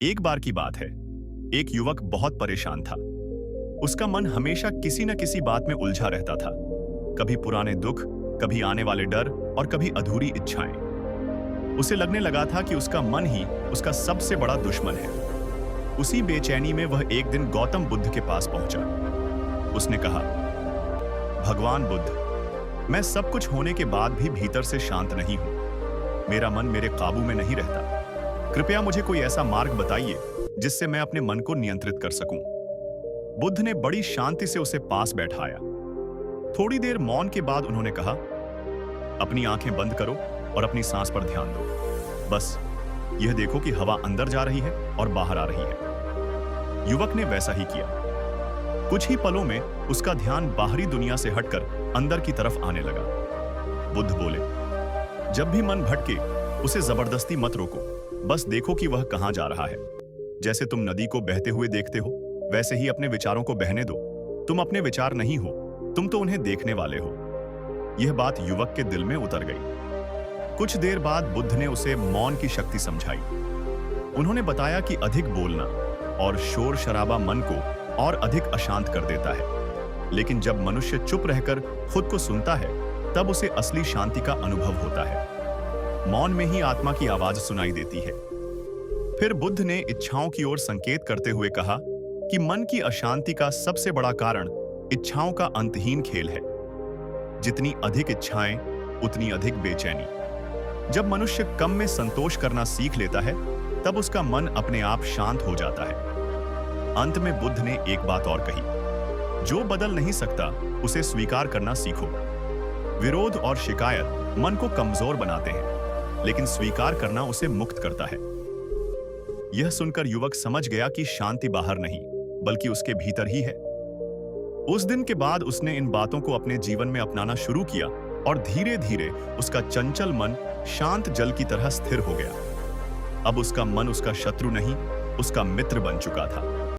एक बार की बात है। एक युवक बहुत परेशान था। उसका मन हमेशा किसी न किसी बात में उलझा रहता था। कभी पुराने दुख, कभी आने वाले डर और कभी अधूरी इच्छाएं। उसे लगने लगा था कि उसका मन ही उसका सबसे बड़ा दुश्मन है। उसी बेचैनी में वह एक दिन गौतम बुद्ध के पास पहुंचा। उसने कहा, भगवान बुद्ध, मैं सब कुछ होने के बाद भी भीतर से शांत नहीं हूं। मेरा मन मेरे काबू में नहीं रहता। कृपया मुझे कोई ऐसा मार्ग बताइए जिससे मैं अपने मन को नियंत्रित कर सकूं। बुद्ध ने बड़ी शांति से उसे पास बैठाया। थोड़ी देर मौन के बाद उन्होंने कहा, अपनी आंखें बंद करो और अपनी सांस पर ध्यान दो। बस यह देखो कि हवा अंदर जा रही है और बाहर आ रही है। युवक ने वैसा ही किया। कुछ ही पलों में उसका ध्यान बाहरी दुनिया से हटकर अंदर की तरफ आने लगा। बुद्ध बोले, जब भी मन भटके उसे जबरदस्ती मत रोको। बस देखो कि वह कहां जा रहा है। जैसे तुम नदी को बहते हुए देखते हो, वैसे ही अपने विचारों को बहने दो। तुम अपने विचार नहीं हो, तुम तो उन्हें देखने वाले हो। यह बात युवक के दिल में उतर गई। कुछ देर बाद बुद्ध ने उसे मौन की शक्ति समझाई। उन्होंने बताया कि अधिक बोलना और शोर शराबा मन को और अधिक अशांत कर देता है, लेकिन जब मनुष्य चुप रहकर खुद को सुनता है तब उसे असली शांति का अनुभव होता है। मौन में ही आत्मा की आवाज सुनाई देती है। फिर बुद्ध ने इच्छाओं की ओर संकेत करते हुए कहा कि मन की अशांति का सबसे बड़ा कारण इच्छाओं का अंतहीन खेल है। जितनी अधिक इच्छाएं, उतनी अधिक बेचैनी। जब मनुष्य कम में संतोष करना सीख लेता है, तब उसका मन अपने आप शांत हो जाता है। अंत में बुद्ध ने एक बात और कही, जो बदल नहीं सकता उसे स्वीकार करना सीखो। विरोध और शिकायत मन को कमजोर बनाते हैं, लेकिन स्वीकार करना उसे मुक्त करता है। यह सुनकर युवक समझ गया कि शांति बाहर नहीं, बल्कि उसके भीतर ही है। उस दिन के बाद उसने इन बातों को अपने जीवन में अपनाना शुरू किया और धीरे धीरे उसका चंचल मन शांत जल की तरह स्थिर हो गया। अब उसका मन उसका शत्रु नहीं, उसका मित्र बन चुका था।